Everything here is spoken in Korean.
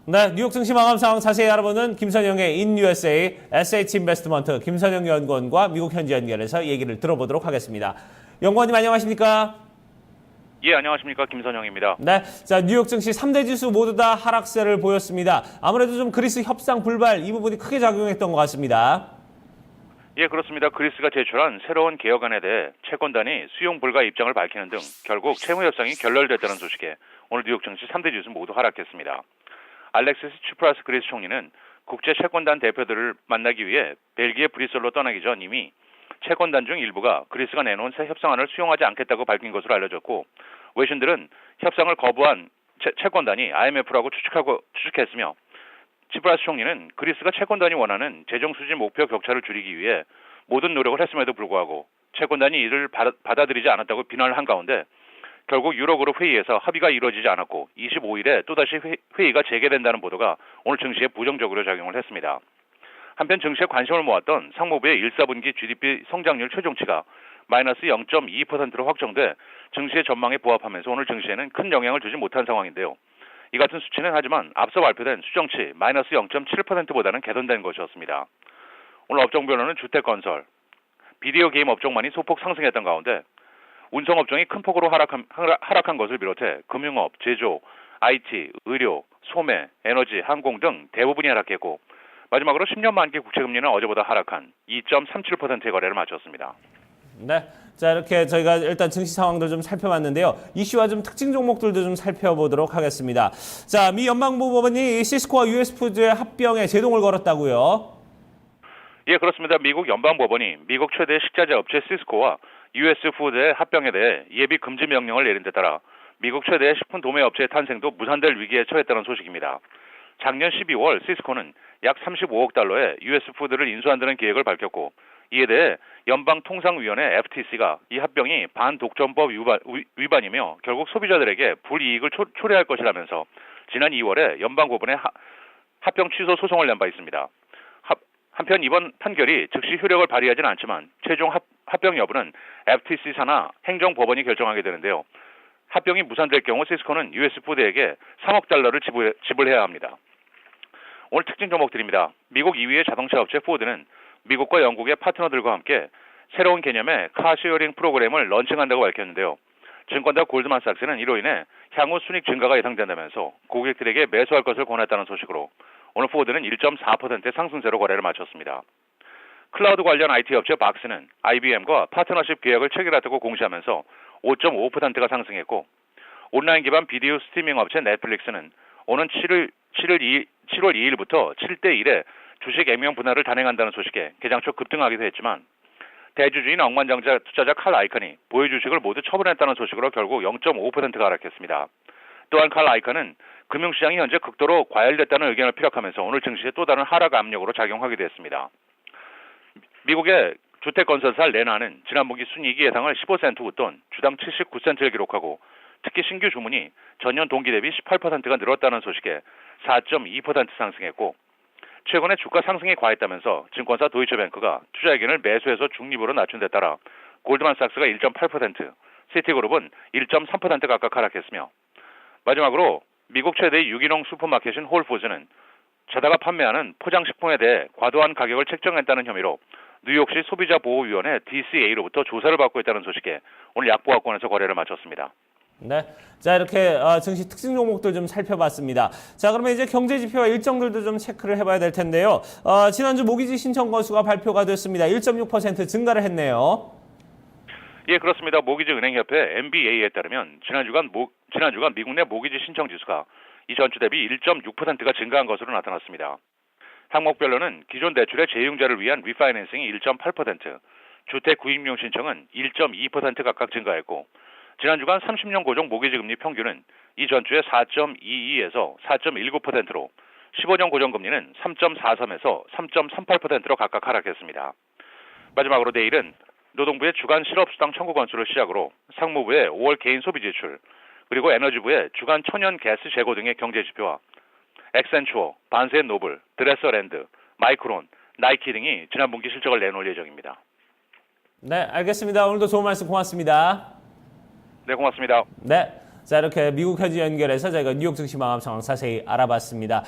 네, 뉴욕 증시 마감 상황 자세히 알아보는 김선영의 In USA SH 인베스트먼트 김선영 연구원과 미국 현지 연결해서 얘기를 들어보도록 하겠습니다. 연구원님 안녕하십니까? 예, 안녕하십니까. 김선영입니다. 네, 자 뉴욕 증시 3대 지수 모두 다 하락세를 보였습니다. 아무래도 좀 그리스 협상 불발 이 부분이 크게 작용했던 것 같습니다. 예, 그렇습니다. 그리스가 제출한 새로운 개혁안에 대해 채권단이 수용 불가 입장을 밝히는 등 결국 채무 협상이 결렬됐다는 소식에 오늘 뉴욕 증시 3대 지수 모두 하락했습니다. 알렉시스 치프라스 그리스 총리는 국제 채권단 대표들을 만나기 위해 벨기에 브뤼셀로 떠나기 전 이미 채권단 중 일부가 그리스가 내놓은 새 협상안을 수용하지 않겠다고 밝힌 것으로 알려졌고, 외신들은 협상을 거부한 채권단이 IMF라고 추측했으며, 치프라스 총리는 그리스가 채권단이 원하는 재정 수지 목표 격차를 줄이기 위해 모든 노력을 했음에도 불구하고 채권단이 이를 받아들이지 않았다고 비난을 한 가운데 결국 유로그룹 회의에서 합의가 이루어지지 않았고 25일에 또다시 회의가 재개된다는 보도가 오늘 증시에 부정적으로 작용을 했습니다. 한편 증시에 관심을 모았던 상무부의 1사분기 GDP 성장률 최종치가 마이너스 0.2%로 확정돼 증시의 전망에 부합하면서 오늘 증시에는 큰 영향을 주지 못한 상황인데요. 이 같은 수치는 하지만 앞서 발표된 수정치 마이너스 0.7%보다는 개선된 것이었습니다. 오늘 업종별로는 주택건설, 비디오 게임 업종만이 소폭 상승했던 가운데 운송업종이 큰 폭으로 하락한 것을 비롯해 금융업, 제조, IT, 의료, 소매, 에너지, 항공 등 대부분이 하락했고, 마지막으로 10년 만기 국채금리는 어제보다 하락한 2.37%의 거래를 마쳤습니다. 네, 자 이렇게 저희가 일단 증시 상황들 좀 살펴봤는데요. 이슈와 좀 특징 종목들도 좀 살펴보도록 하겠습니다. 자, 미 연방부 법원이 시스코와 US푸드의 합병에 제동을 걸었다고요? 예, 그렇습니다. 미국 연방법원이 미국 최대 식자재 업체 시스코와 US푸드의 합병에 대해 예비 금지 명령을 내린 데 따라 미국 최대의 식품 도매 업체의 탄생도 무산될 위기에 처했다는 소식입니다. 작년 12월 시스코는 약 35억 달러의 US푸드를 인수한다는 계획을 밝혔고, 이에 대해 연방통상위원회 FTC가 이 합병이 반독점법 위반이며 결국 소비자들에게 불이익을 초래할 것이라면서 지난 2월에 연방법원에 합병 취소 소송을 낸 바 있습니다. 한편 이번 판결이 즉시 효력을 발휘하지는 않지만 최종 합병 여부는 FTC 산하 행정법원이 결정하게 되는데요. 합병이 무산될 경우 시스코는 US푸드에게 3억 달러를 지불해야 합니다. 오늘 특징 종목들입니다. 미국 2위의 자동차 업체 포드는 미국과 영국의 파트너들과 함께 새로운 개념의 카쉐어링 프로그램을 런칭한다고 밝혔는데요. 증권사 골드만삭스는 이로 인해 향후 순익 증가가 예상된다면서 고객들에게 매수할 것을 권했다는 소식으로 오늘 포드는 1.4%의 상승세로 거래를 마쳤습니다. 클라우드 관련 IT 업체 박스는 IBM과 파트너십 계약을 체결했다고 공시하면서 5.5%가 상승했고, 온라인 기반 비디오 스트리밍 업체 넷플릭스는 오는 7월 2일부터 7대1의 주식 액면 분할을 단행한다는 소식에 개장 초 급등하기도 했지만, 대주주인 억만장자 투자자 칼 아이컨이 보유 주식을 모두 처분했다는 소식으로 결국 0.5%가 하락했습니다. 또한 칼 아이컨은 금융시장이 현재 극도로 과열됐다는 의견을 피력하면서 오늘 증시에 또 다른 하락 압력으로 작용하기도 했습니다. 미국의 주택건설사 레나는 지난 분기 순이익 예상을 15센트 웃돈 주당 79센트를 기록하고, 특히 신규 주문이 전년 동기 대비 18%가 늘었다는 소식에 4.2% 상승했고, 최근에 주가 상승이 과했다면서 증권사 도이처뱅크가 투자의견을 매수해서 중립으로 낮춘 데 따라 골드만삭스가 1.8%, 시티그룹은 1.3% 각각 하락했으며, 마지막으로 미국 최대 유기농 슈퍼마켓인 홀푸드는 자다가 판매하는 포장식품에 대해 과도한 가격을 책정했다는 혐의로 뉴욕시 소비자보호위원회 DCA로부터 조사를 받고 있다는 소식에 오늘 약보합권에서 거래를 마쳤습니다. 네, 자 이렇게 증시 특징 종목들 좀 살펴봤습니다. 자 그러면 이제 경제 지표와 일정들도 좀 체크를 해봐야 될 텐데요. 지난주 모기지 신청 건수가 발표가 됐습니다. 1.6% 증가를 했네요. 예, 그렇습니다. 모기지은행협회 MBA에 따르면 지난주간 미국 내 모기지 신청 지수가 이전 주 대비 1.6%가 증가한 것으로 나타났습니다. 항목별로는 기존 대출의 재융자를 위한 리파이낸싱이 1.8%, 주택 구입용 신청은 1.2% 각각 증가했고, 지난주간 30년 고정 모기지 금리 평균은 이전 주에 4.22에서 4.19%로 15년 고정 금리는 3.43에서 3.38%로 각각 하락했습니다. 마지막으로 내일은 노동부의 주간 실업수당 청구 건수를 시작으로 상무부의 5월 개인 소비 지출, 그리고 에너지부의 주간 천연 가스 재고 등의 경제 지표와 엑센추어, 반세노블, 드레서랜드, 마이크론, 나이키 등이 지난 분기 실적을 내놓을 예정입니다. 네, 알겠습니다. 오늘도 좋은 말씀 고맙습니다. 네, 고맙습니다. 네. 자, 이렇게 미국 현지 연결해서 저희가 뉴욕 증시 마감 상황 자세히 알아봤습니다.